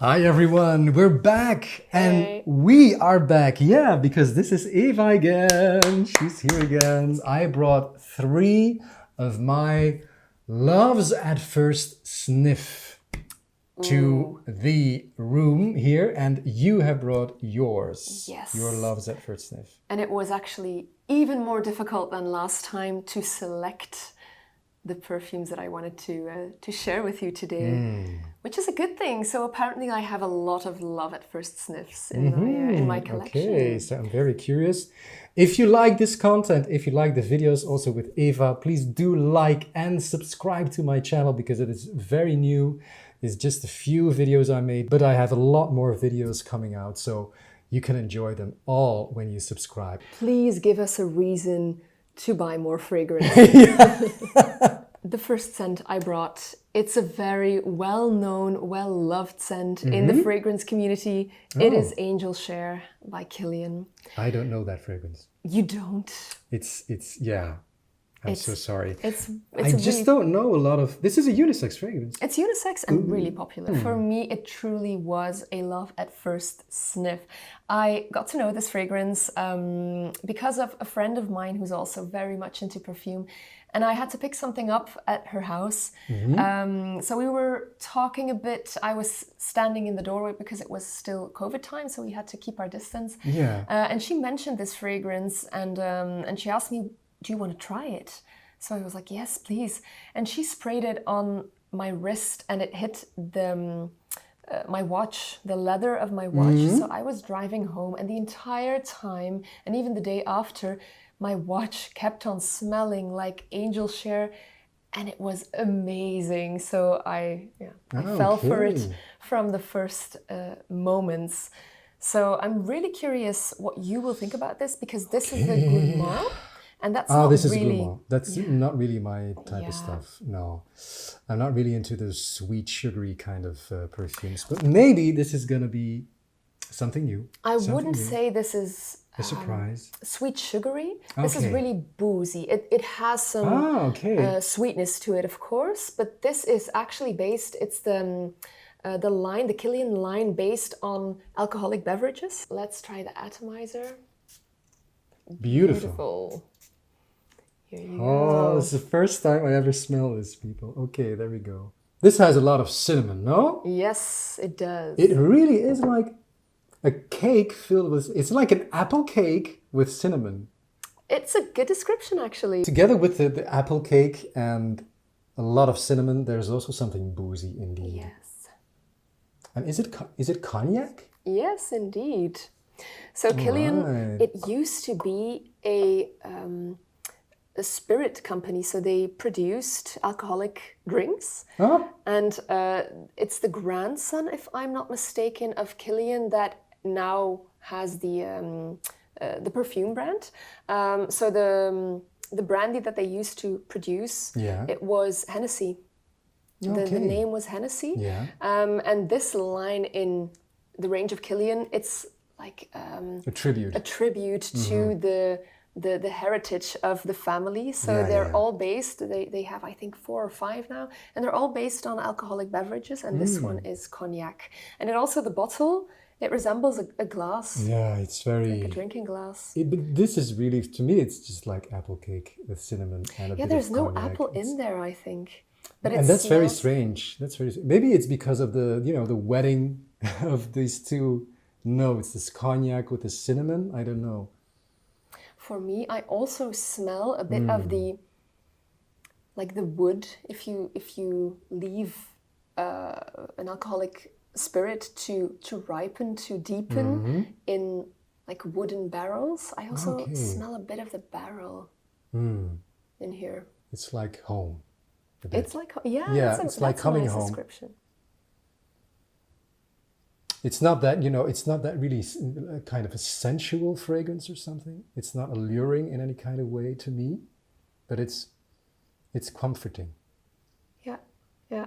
Hi everyone, we're back and we are back, because this is Eva again. She's here again. I brought 3 of my loves at first sniff to the room here, and you have brought yours. Yes. Your loves at first sniff. And it was actually even more difficult than last time to select the perfumes that I wanted to share with you today, which is a good thing. So apparently I have a lot of love at first sniffs in my collection. Okay, so I'm very curious. If you like this content, if you like the videos also with Eva, please do like and subscribe to my channel because it is very new. It's just a few videos I made, but I have a lot more videos coming out, so you can enjoy them all when you subscribe. Please give us a reason to buy more fragrance. The first scent I brought, it's a very well-known, well-loved scent in the fragrance community. It is Angel Share by Kilian. I don't know that fragrance. You don't? I'm so sorry. I just don't know a lot of... This is a unisex fragrance. It's unisex and really popular. For me, it truly was a love at first sniff. I got to know this fragrance because of a friend of mine who's also very much into perfume. And I had to pick something up at her house. So we were talking a bit. I was standing in the doorway because it was still COVID time, so we had to keep our distance. Yeah. And she mentioned this fragrance and she asked me, do you want to try it? So I was like, yes, please. And she sprayed it on my wrist and it hit the my watch, the leather of my watch. So I was driving home and the entire time, and even the day after, my watch kept on smelling like Angel Share, and it was amazing. So I fell for it from the first moments. So I'm really curious what you will think about this, because this is the gourmand. And that's not this is really... gourmand. That's not really my type of stuff. No, I'm not really into those sweet, sugary kind of perfumes. But maybe this is going to be something new. I wouldn't say this is... a surprise. Sweet, sugary. This is really boozy. It has some sweetness to it, of course. But this is actually based... It's the line, the Kilian line, based on alcoholic beverages. Let's try the atomizer. Beautiful. Here you go. It's the first time I ever smell this, people. Okay, there we go. This has a lot of cinnamon, no? Yes, it does. It really is like a cake filled with... It's like an apple cake with cinnamon. It's a good description, actually. Together with the apple cake and a lot of cinnamon, there's also something boozy indeed. Yes. And is it cognac? Yes, indeed. So Kilian, it used to be a spirit company, so they produced alcoholic drinks. And it's the grandson, if I'm not mistaken, of Kilian that now has the perfume brand. So the brandy that they used to produce, it was Hennessy. The name was Hennessy. And this line in the range of Kilian, it's like a tribute to the heritage of the family. So they're all based, they have I think 4 or 5 now, and they're all based on alcoholic beverages, and this one is cognac. And it also, the bottle, it resembles a glass. Yeah, it's very... like a drinking glass. But this is really, to me, it's just like apple cake with cinnamon and a bit of there's no cognac. apple in there, I think. But and that's very strange. Maybe it's because of the, the wedding of these two notes, this cognac with the cinnamon. I don't know. For me, I also smell a bit of the wood. If you leave an alcoholic spirit to ripen, to deepen in like wooden barrels, I also smell a bit of the barrel in here. It's like home. It's like it's like coming home. Description. It's not that, it's not that really kind of a sensual fragrance or something. It's not alluring in any kind of way to me, but it's comforting. Yeah,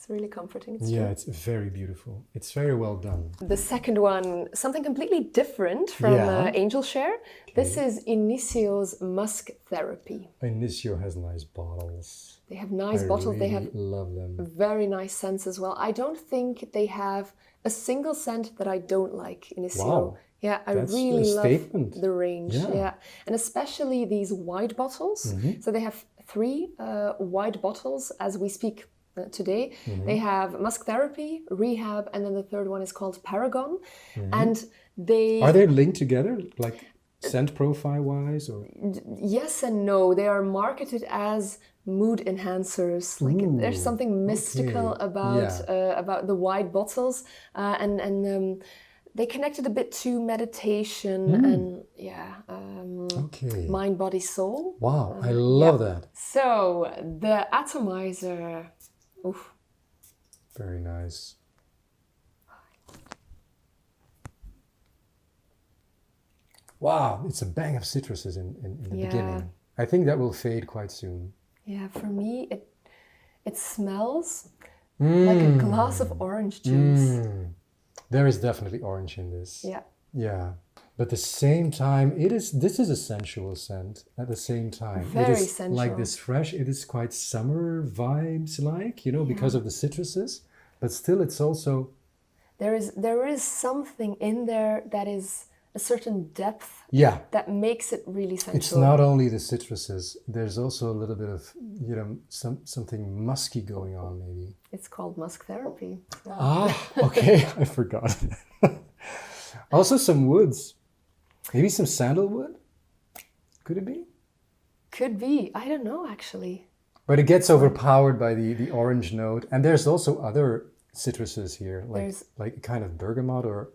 It's really comforting. It's yeah, true. it's very beautiful. It's very well done. The second one, something completely different from Angel Share. This is Initio's Musk Therapy. Initio has nice bottles. They have nice bottles. Really They have love them. very nice scents as well. I don't think they have a single scent that I don't like, Initio. Wow. Yeah, I That's really a love statement. the range. Yeah. Yeah. And especially these wide bottles. So they have 3 wide bottles as we speak today. They have Musk Therapy, Rehab, and then the third one is called Paragon. And they... Are they linked together, like scent profile wise? Or Yes and no. They are marketed as mood enhancers. Like there's something mystical about the wide bottles, and they connected a bit to meditation and mind, body, soul. Wow, I love that. So the atomizer. Oof. Very nice. Wow, it's a bang of citruses in the beginning. I think that will fade quite soon. Yeah, for me, it smells like a glass of orange juice. There is definitely orange in this. Yeah. Yeah. But at the same time, this is a sensual scent at the same time. Very it is sensual. Like this fresh, it is quite summer vibes like, because of the citruses. But still it's also... There is something in there that is a certain depth that makes it really sensual. It's not only the citruses, there's also a little bit of, something musky going on maybe. It's called Musk Therapy. Okay, I forgot. Also some woods. Maybe some sandalwood? Could it be? Could be. I don't know, actually. But it gets overpowered by the orange note. And there's also other citruses here, like kind of bergamot or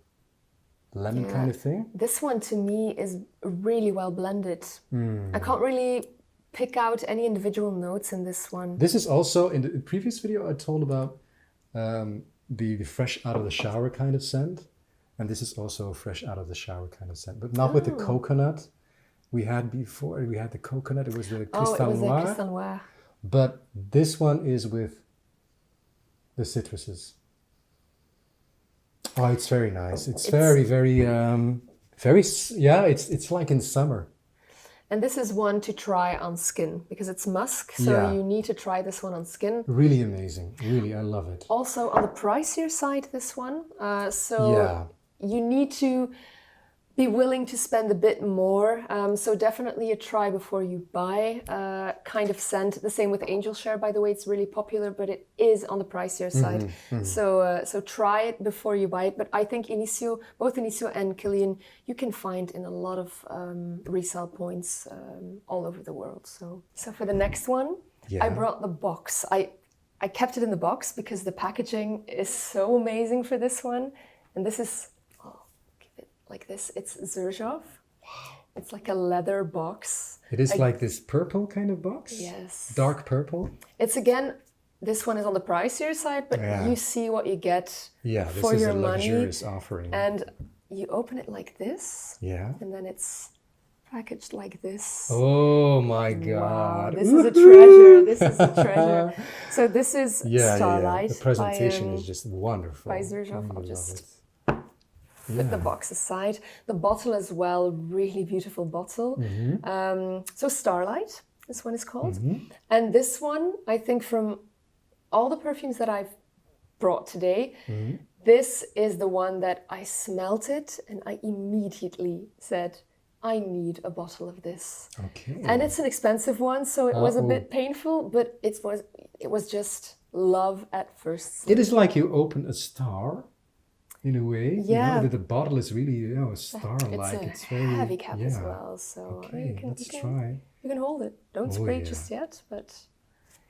lemon kind of thing. This one, to me, is really well blended. I can't really pick out any individual notes in this one. This is also, in the previous video, I told about the fresh out of the shower kind of scent. And this is also a fresh out of the shower kind of scent, but not with the coconut we had before. We had the coconut, it was the Cristal Noir. But this one is with the citruses. Oh, it's very nice. It's very, it's like in summer. And this is one to try on skin because it's musk, so you need to try this one on skin. Really amazing. Really, I love it. Also on the pricier side, this one. You need to be willing to spend a bit more. So definitely a try before you buy kind of scent. The same with Angel Share, by the way. It's really popular, but it is on the pricier side. So try it before you buy it. But I think both Initio and Kilian, you can find in a lot of resale points all over the world. So for the next one, I brought the box. I kept it in the box because the packaging is so amazing for this one. And this is... like this. It's Xerjoff. Wow. It's like a leather box. It is like this purple kind of box? Yes. Dark purple? It's again, this one is on the pricier side, but you see what you get for your money. This is a luxurious offering. And you open it like this. Yeah. And then it's packaged like this. Oh my God. Wow, this is a treasure. This is a treasure. So this is Starlight. The presentation is just wonderful. By Xerjoff. I'll just... put the box aside. The bottle as well, really beautiful bottle. So Starlight, this one is called. And this one, I think from all the perfumes that I've brought today, this is the one that I smelt it and I immediately said, I need a bottle of this. Okay. And it's an expensive one, so it was a bit painful, but it was just love at first sight. It is like you open a star. In a way, the bottle is really, a star-like. It's very heavy cap as well, so let's try. You can hold it. Don't spray just yet, but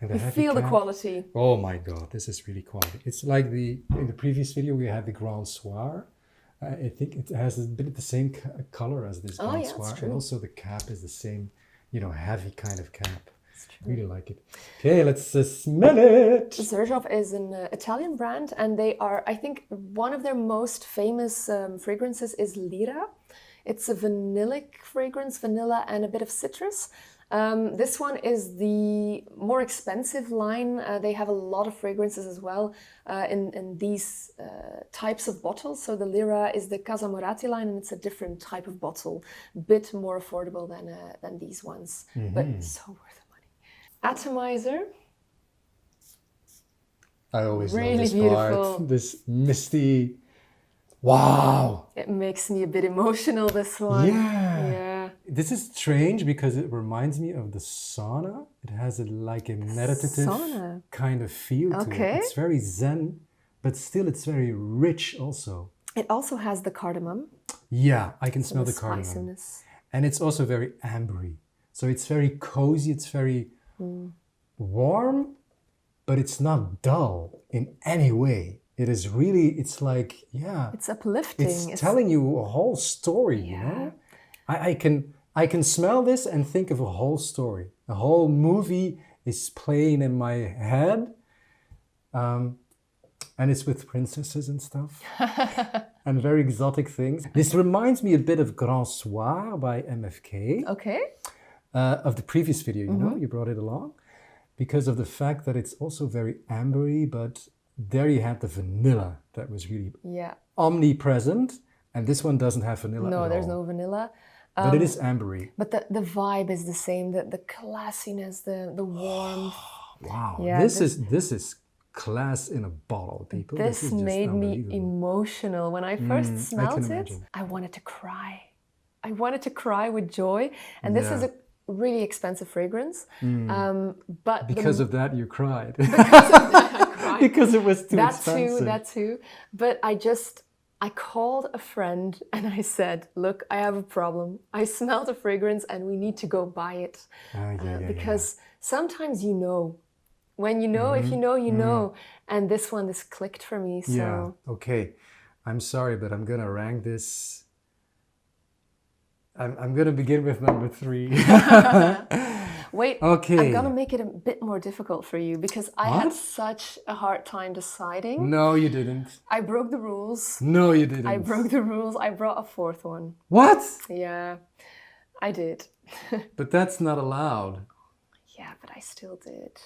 you feel the quality. Oh my God, this is really quality. It's like in the previous video we had the Grand Soir. I think it has a bit of the same color as this Grand Soir, and also the cap is the same, heavy kind of cap. Really like it. Okay, let's smell it. Xerjoff is an Italian brand, and they are, I think, one of their most famous fragrances is Lira. It's a vanillic fragrance, vanilla and a bit of citrus. This one is the more expensive line. They have a lot of fragrances as well in these types of bottles. So the Lira is the Casa Moratti line, and it's a different type of bottle, a bit more affordable than these ones, but so worth the money. Atomizer. I always Really love this beautiful. part. This misty. Wow. It makes me a bit emotional, this one. Yeah. This is strange because it reminds me of the sauna. It has like a meditative kind of feel to it. It's very zen, but still it's very rich also. It also has the cardamom. Yeah, I can smell the cardamom. Spiciness. And it's also very ambery. So it's very cozy, it's very warm, but it's not dull in any way. It is really, it's like, it's uplifting. It's telling you a whole story, you know? I can smell this and think of a whole story. A whole movie is playing in my head. And it's with princesses and stuff. And very exotic things. This reminds me a bit of Grand Soir by MFK. Okay. Of the previous video, you know, you brought it along. Because of the fact that it's also very ambery, but there you had the vanilla that was really omnipresent. And this one doesn't have vanilla at all. No, there's no vanilla. But it is ambery. But the vibe is the same, the classiness, the warmth. Wow, yeah, this is class in a bottle, people. This made me emotional. When I first smelled it, I wanted to cry. I wanted to cry with joy. And this is a really expensive fragrance. But because of that, you cried. Because of that, I cried. Because it was too expensive. That too. But I called a friend and I said, look, I have a problem. I smelled a fragrance and we need to go buy it. Because sometimes you know. When you know, if you know, you know. And this clicked for me. So. Yeah, okay. I'm sorry, but I'm going to rank this. I'm going to begin with number 3. Wait, okay. I'm going to make it a bit more difficult for you because I had such a hard time deciding. No, you didn't. I broke the rules. No, you didn't. I broke the rules. I brought a 4th one. What? Yeah, I did. But that's not allowed. Yeah, but I still did.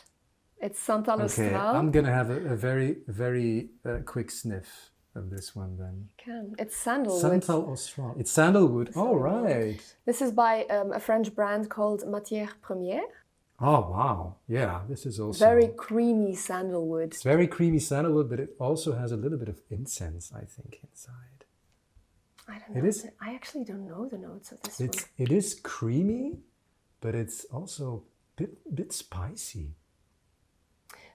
It's Santal Okay, Austral. I'm going to have a very, very quick sniff of this one then. You can. It's sandalwood. Santal Austral. It's sandalwood. Oh, right. This is by a French brand called Matiere. Oh, wow. Yeah, this is also... Very creamy sandalwood. It's very creamy sandalwood, but it also has a little bit of incense, I think, inside. I don't know. I actually don't know the notes of this one. It is creamy, but it's also a bit spicy.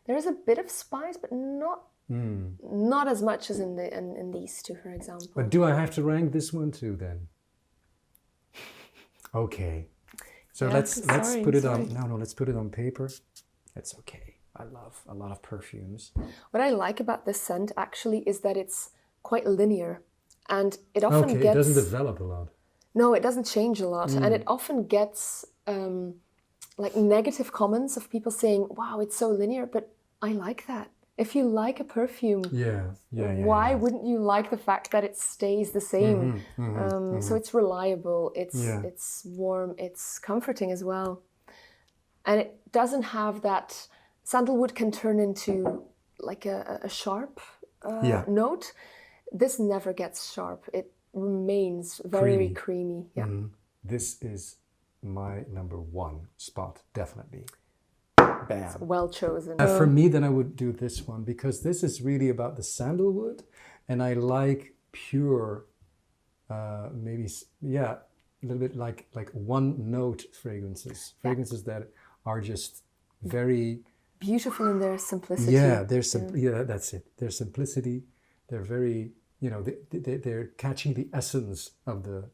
There is a bit of spice, but not as much as in these two, for example. But do I have to rank this one too then? Okay. So let's put it on. No, let's put it on paper. It's okay. I love a lot of perfumes. What I like about this scent actually is that it's quite linear, and it often gets. It doesn't develop a lot. No, it doesn't change a lot, and it often gets like negative comments of people saying, "Wow, it's so linear," but I like that. If you like a perfume, why wouldn't you like the fact that it stays the same? So it's reliable, it's warm, it's comforting as well. And it doesn't have that... Sandalwood can turn into like a sharp note. This never gets sharp. It remains very creamy. Yeah. This is my number 1 spot, definitely. Bam. It's well chosen. For me, then I would do this one because this is really about the sandalwood, and I like pure, maybe a little bit like one-note fragrances. Fragrances that are just very beautiful in their simplicity. Yeah, that's it. Their simplicity. They're very, they're catching the essence of the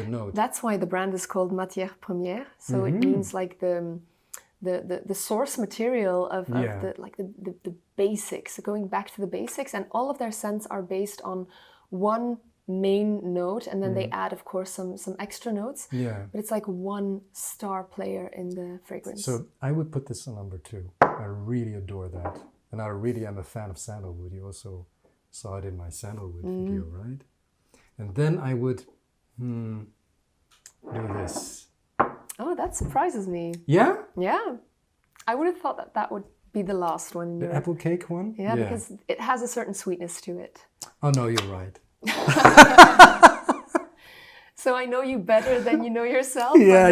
note. That's why the brand is called Matière Première. So it means like the source material of the basics, going back to the basics, and all of their scents are based on one main note, and then they add, of course, some extra notes. Yeah. But it's like one star player in the fragrance. So I would put this on number 2. I really adore that, and I really am a fan of sandalwood. You also saw it in my sandalwood video, right? And then I would do this. Oh, that surprises me. Yeah? Yeah. I would have thought that that would be the last one. The apple cake one? Yeah, because it has a certain sweetness to it. Oh, no, you're right. So I know you better than you know yourself. Yeah,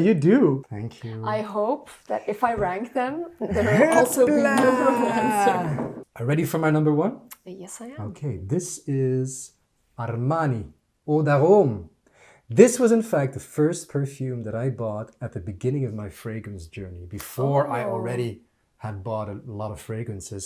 you do. Thank you. I hope that if I rank them, there will also be number one answer. Are you ready for my number one? Yes, I am. Okay, this is Armani Eau d'Arôme. This was in fact the first perfume that I bought at the beginning of my fragrance journey, before I already had bought a lot of fragrances.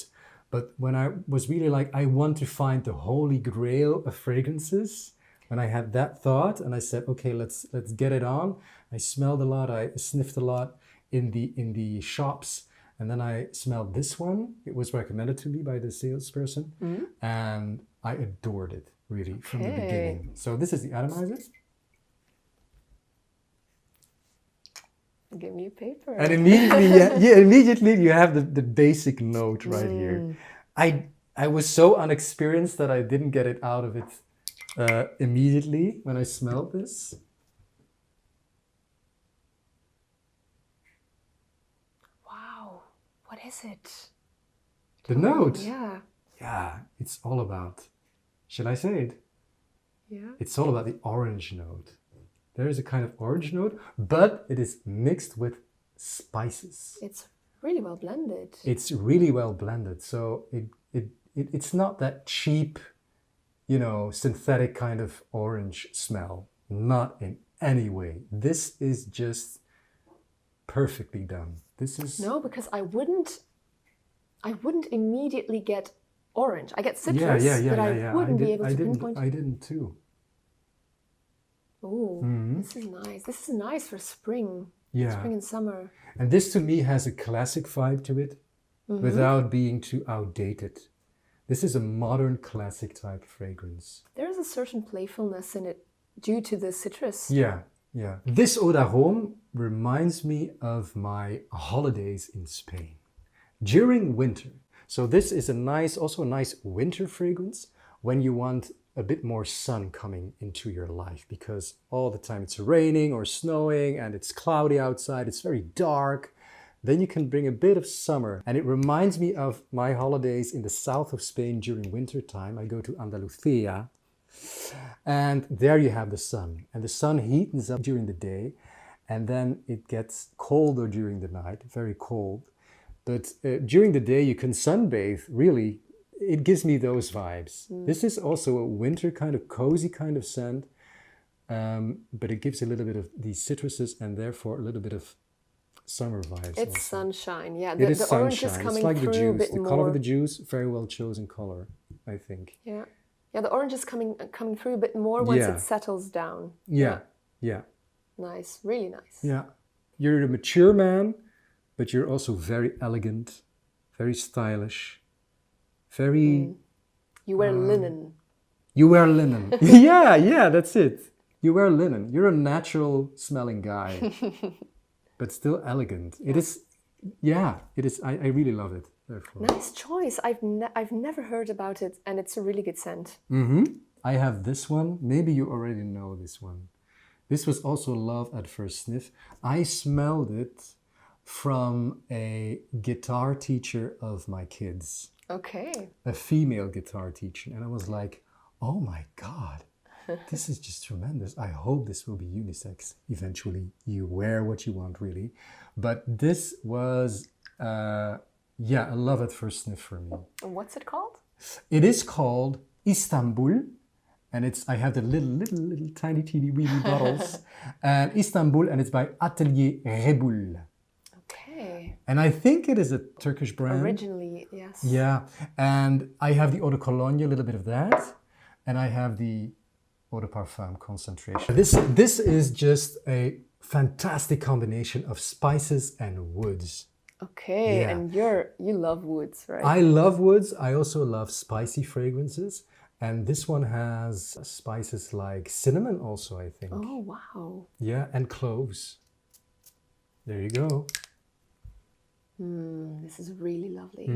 But when I was really like, I want to find the holy grail of fragrances, when I had that thought and I said, okay, let's get it on. I smelled a lot, I sniffed a lot in the shops, and then I smelled this one. It was recommended to me by the salesperson, and I adored it really from the beginning. So this is the atomizer. Give me a paper. And immediately you have the basic note right here. I was so unexperienced that I didn't get it out of it immediately when I smelled this. Wow, what is it? The note. Yeah. Yeah, it's all about, shall I say it? Yeah. It's all about the orange note. There is a kind of orange note, but it is mixed with spices. It's really well blended. It's really well blended. So it's not that cheap, synthetic kind of orange smell. Not in any way. This is just perfectly done. This is... No, because I wouldn't immediately get orange. I get citrus, but I wouldn't be able to pinpoint. I didn't too. Oh, this is nice. This is nice for spring. Yeah. Spring and summer. And this to me has a classic vibe to it without being too outdated. This is a modern classic type fragrance. There is a certain playfulness in it due to the citrus. Yeah. This Eau d'Arôme reminds me of my holidays in Spain during winter. So this is also a nice winter fragrance when you want a bit more sun coming into your life, because all the time it's raining or snowing and it's cloudy outside, it's very dark. Then you can bring a bit of summer. And it reminds me of my holidays in the south of Spain during winter time. I go to Andalusia, and there you have the sun. And the sun heats up during the day, and then it gets colder during the night, very cold. But during the day you can sunbathe, really. It gives me those vibes. This is also a winter kind of cozy kind of scent, but it gives a little bit of these citruses and therefore a little bit of summer vibes. It's also. Sunshine, yeah. It is the sunshine. orange is coming it's like through the juice. a bit The more. color of the juice, very well chosen color, I think. Yeah, the orange is coming through a bit more once it settles down. Yeah. Nice, really nice. Yeah. You're a mature man, but you're also very elegant, very stylish. Very... You wear linen. You wear linen. yeah, that's it. You wear linen. You're a natural smelling guy, but still elegant. It is, it is. I really love it. Therefore. Nice choice. I've never heard about it, and it's a really good scent. I have this one. Maybe you already know this one. This was also love at first sniff. I smelled it from a guitar teacher of my kids. Okay. A female guitar teacher. And I was like, oh my God, this is just tremendous. I hope this will be unisex. Eventually, you wear what you want, really. But this was, a love at first sniff for me. What's it called? It is called Istanbul. And I have the little tiny, teeny, weeny bottles. And Istanbul, and it's by Atelier Rebul. Okay. And I think it is a Turkish brand. Originally, yes. Yeah. And I have the Eau de Cologne, a little bit of that. And I have the Eau de Parfum concentration. This is just a fantastic combination of spices and woods. Okay, Yeah. and you love woods, right? I love woods. I also love spicy fragrances. And this one has spices like cinnamon also, I think. Oh, wow. Yeah, and cloves. There you go. This is really lovely.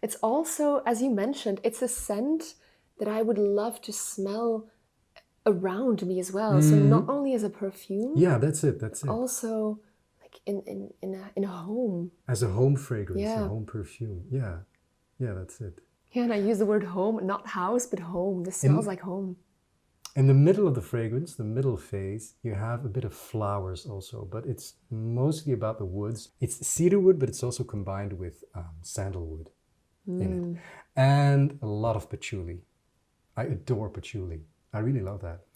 It's also, as you mentioned, it's a scent that I would love to smell around me as well. So not only as a perfume. Yeah, that's it. Also like in a home. As a home fragrance, Yeah. a home perfume. Yeah. Yeah, that's it. Yeah, and I use the word home, not house, but home. This smells like home. In the middle of the fragrance, the middle phase, you have a bit of flowers also, but it's mostly about the woods. It's cedar wood, but it's also combined with sandalwood in it. And a lot of patchouli. I adore patchouli. I really love that.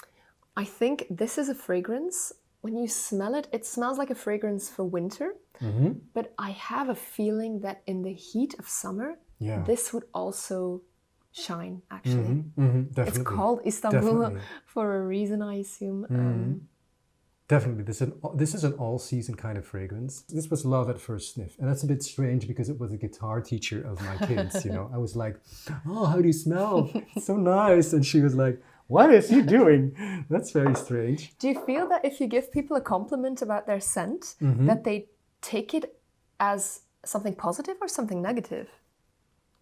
I think this is a fragrance. When you smell it, it smells like a fragrance for winter. But I have a feeling that in the heat of summer, this would also shine, actually. Definitely. It's called Istanbul for a reason, I assume. Definitely. This is an all-season kind of fragrance. This was love at first sniff. And that's a bit strange because it was a guitar teacher of my kids, you know. I was like, oh, how do you smell? It's so nice. And she was like, what is he doing? That's very strange. Do you feel that if you give people a compliment about their scent, that they take it as something positive or something negative?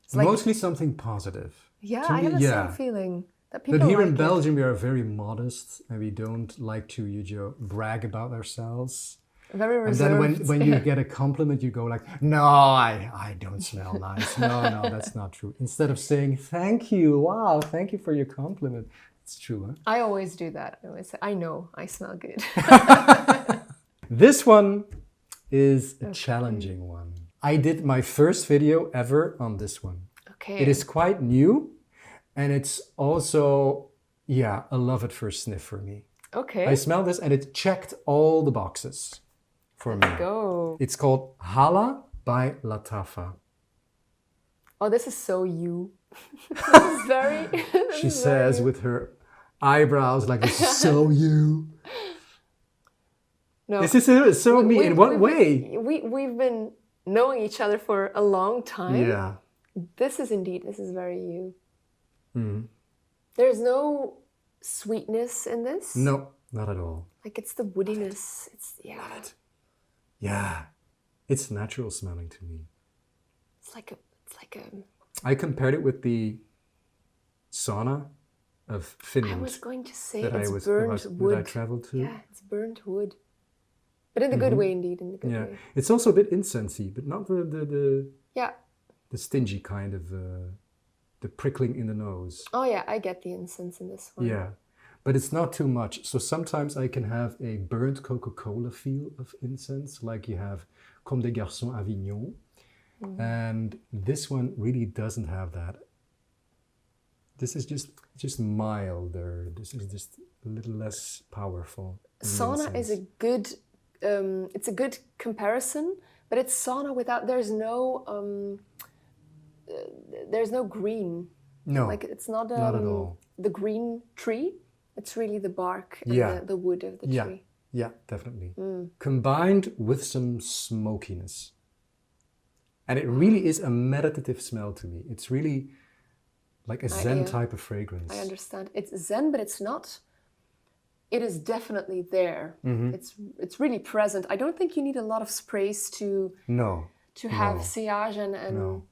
It's like, mostly something positive. Yeah, I have the same feeling. That people but here like in Belgium, we are very modest and we don't like to brag about ourselves. Very reserved. And then when you get a compliment, you go like, no, I don't smell nice. No, that's not true. Instead of saying, thank you, wow, thank you for your compliment. It's true, huh? I always do that. I always say, I know, I smell good. This one is a challenging one. I did my first video ever on this one. Okay. It is quite new. And it's also, a love at first sniff for me. Okay. I smelled this and it checked all the boxes for me. Go. It's called Hala by Lattafa. Oh, this is so you. This is very... She says with her eyebrows like, this is so you. No. This is so me. In what way? We've been knowing each other for a long time. Yeah. This is very you. There's no sweetness in this. No, not at all. Like it's the woodiness. Yeah. It's natural smelling to me. It's like a I compared it with the sauna of Finland. I was going to say that it's burnt wood. That I traveled to. Yeah, it's burnt wood. But in the good way, indeed, in the good way. It's also a bit incensey, but not the stingy kind of the prickling in the nose. Oh yeah, I get the incense in this one. Yeah, but it's not too much. So sometimes I can have a burnt Coca-Cola feel of incense, like you have Comme des Garçons Avignon. And this one really doesn't have that. This is just milder. This is just a little less powerful. Sauna is a good, it's a good comparison, but it's sauna without, there's no green. No, like it's not at all. The green tree. It's really the bark and the wood of the tree. Yeah, definitely. Combined with some smokiness. And it really is a meditative smell to me. It's really like a Zen type of fragrance. I understand. It's Zen, but it's not. It is definitely there. It's really present. I don't think you need a lot of sprays to have sillage and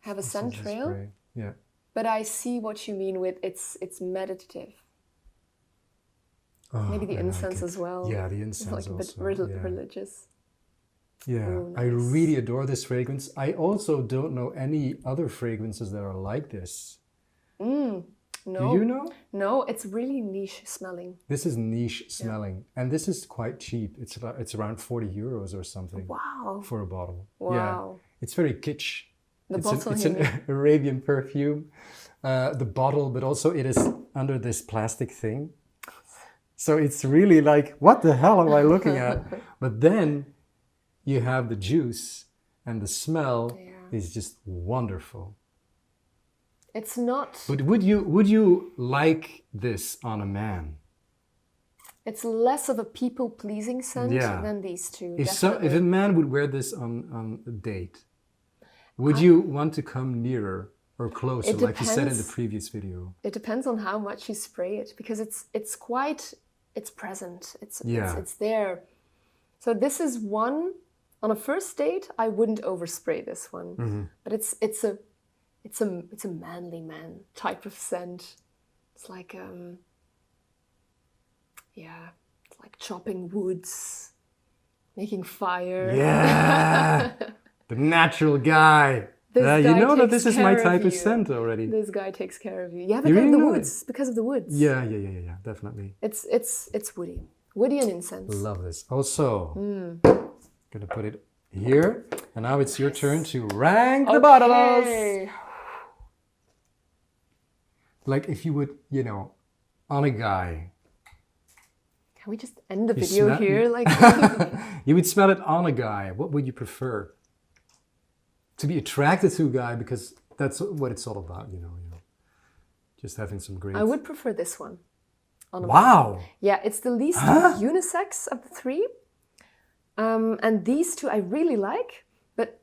have a scent trail. Yeah. But I see what you mean with it's meditative. Oh, maybe the incense as well. Yeah, the incense like a bit religious. Yeah, Ooh, nice. I really adore this fragrance. I also don't know any other fragrances that are like this. No. Do you know? No, it's really niche smelling. This is niche smelling. And this is quite cheap. It's around 40 euros or something. Wow. For a bottle. Wow. Yeah. It's very kitsch. It's an Arabian perfume. The bottle, but also it is under this plastic thing. So it's really like, what the hell am I looking at? But then you have the juice and the smell is just wonderful. It's not... But would you like this on a man? It's less of a people-pleasing scent than these two. If a man would wear this on a date, would you want to come nearer or closer, like you said in the previous video? It depends on how much you spray it, because it's present. It's there. So this is one. On a first date, I wouldn't overspray this one, but it's a manly man type of scent. It's like yeah, it's like chopping woods, making fire. Yeah, the natural guy. This You guy know that takes this is my care type of you. scent already. This guy takes care of you. Yeah, You because really of the know woods. Because of the woods. Yeah, definitely. It's woody. Woody and incense. Love this. Also, gonna put it here. And now it's your turn to rank the bottles. Like if you would, you know, on a guy. Can we just end the video here? Like you would smell it on a guy. What would you prefer? To be attracted to a guy, because that's what it's all about, you know. Just having some great... I would prefer this one. Wow! Yeah, it's the least unisex of the three. And these two I really like, but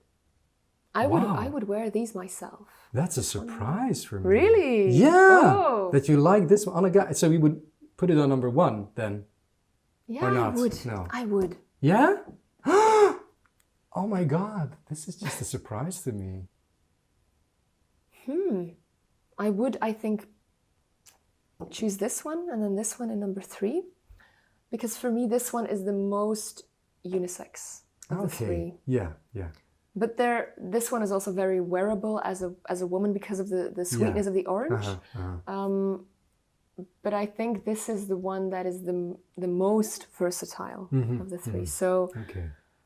I would wear these myself. That's a surprise for me. Really? Yeah! Oh. That you like this one on a guy. So we would put it on number 1 then? Yeah, or not? I would. No. I would. Yeah? Oh my God, this is just a surprise to me. I would, I think, choose this one and then this one in number 3. Because for me, this one is the most unisex of the 3. Yeah. But this one is also very wearable as a woman because of the sweetness of the orange. But I think this is the one that is the most versatile of the 3. So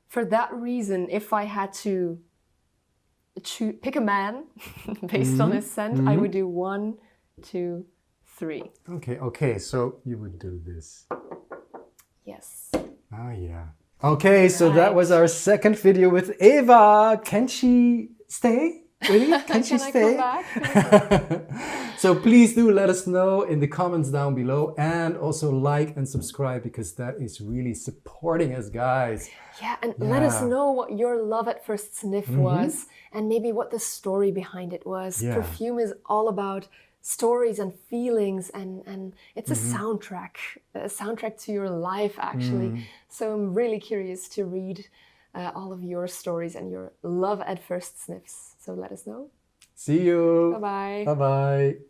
for that reason, if I had to pick a man based on his scent, I would do 1, 2, 3. Okay, so you would do this. Yes. Oh yeah. Okay, so that was our second video with Eva. Can she stay? Really? Can she stay? I come back? So please do let us know in the comments down below, and also like and subscribe, because that is really supporting us, guys. Yeah, and let us know what your love at first sniff was, and maybe what the story behind it was. Yeah. Perfume is all about stories and feelings, and it's a soundtrack to your life, actually. So I'm really curious to read all of your stories and your love at first sniffs. So let us know. See you. Bye-bye. Bye-bye.